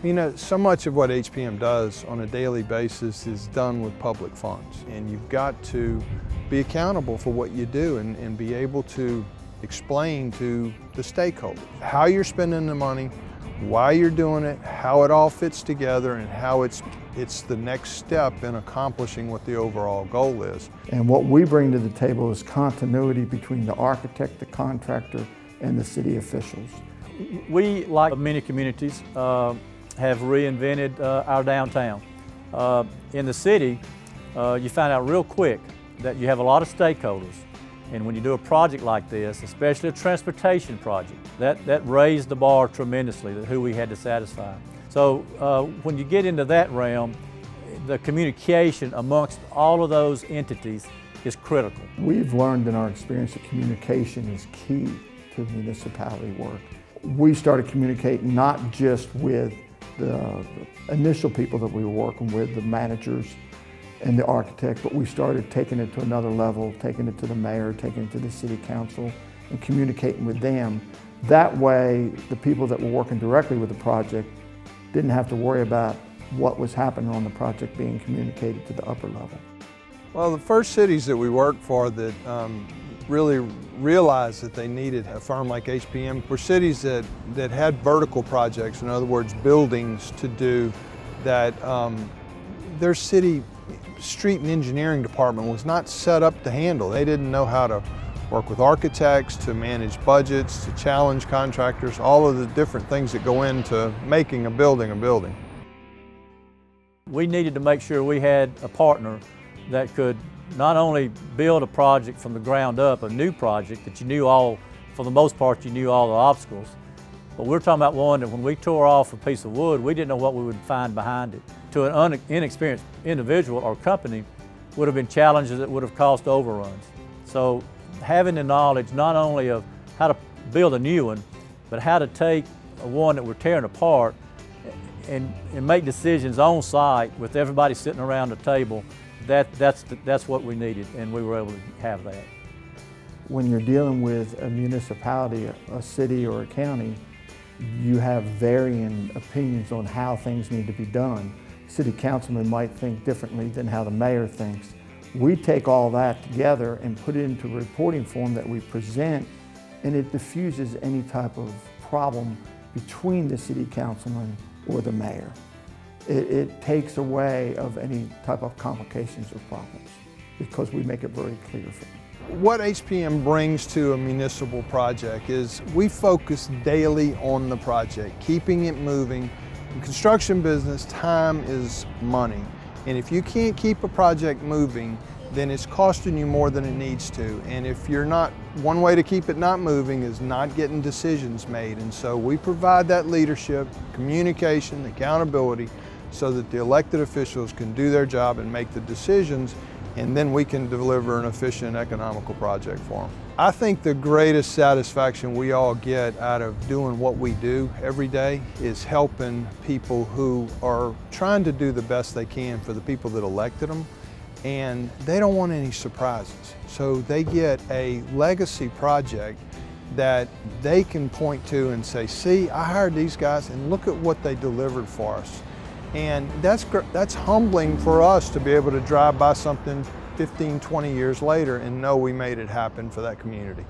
You know, so much of what HPM does on a daily basis is done with public funds, and you've got to be accountable for what you do and be able to explain to the stakeholders how you're spending the money, why you're doing it, how it all fits together, and how it's the next step in accomplishing what the overall goal is. And what we bring to the table is continuity between the architect, the contractor, and the city officials. We, like many communities, have reinvented our downtown. In the city, you find out real quick that you have a lot of stakeholders. And when you do a project like this, especially a transportation project, that raised the bar tremendously, who we had to satisfy. So when you get into that realm, the communication amongst all of those entities is critical. We've learned in our experience that communication is key to municipality work. We started communicating not just with the initial people that we were working with, the managers and the architect, but we started taking it to another level, taking it to the mayor, taking it to the city council, and communicating with them. That way, the people that were working directly with the project didn't have to worry about what was happening on the project being communicated to the upper level. Well, the first cities that we worked for that really realized that they needed a firm like HPM were cities that had vertical projects, in other words, buildings to do that their city street and engineering department was not set up to handle. They didn't know how to work with architects, to manage budgets, to challenge contractors, all of the different things that go into making a building a building. We needed to make sure we had a partner that could not only build a project from the ground up, a new project that you knew for the most part, you knew all the obstacles, but we're talking about one that when we tore off a piece of wood, we didn't know what we would find behind it. To an inexperienced individual or company would have been challenges that would have caused overruns. So having the knowledge not only of how to build a new one, but how to take one that we're tearing apart and make decisions on site with everybody sitting around the table, that's what we needed, and we were able to have that. When you're dealing with a municipality, a city or a county, you have varying opinions on how things need to be done. City councilmen might think differently than how the mayor thinks. We take all that together and put it into a reporting form that we present, and it diffuses any type of problem between the city councilman or the mayor. It takes away of any type of complications or problems because we make it very clear for them. What HPM brings to a municipal project is we focus daily on the project, keeping it moving. In construction business, time is money. And if you can't keep a project moving, then it's costing you more than it needs to. And if you're not, one way to keep it not moving is not getting decisions made. And so we provide that leadership, communication, accountability, so that the elected officials can do their job and make the decisions, and then we can deliver an efficient, economical project for them. I think the greatest satisfaction we all get out of doing what we do every day is helping people who are trying to do the best they can for the people that elected them, and they don't want any surprises. So they get a legacy project that they can point to and say, see, I hired these guys and look at what they delivered for us. And that's humbling for us to be able to drive by something 15, 20 years later and know we made it happen for that community.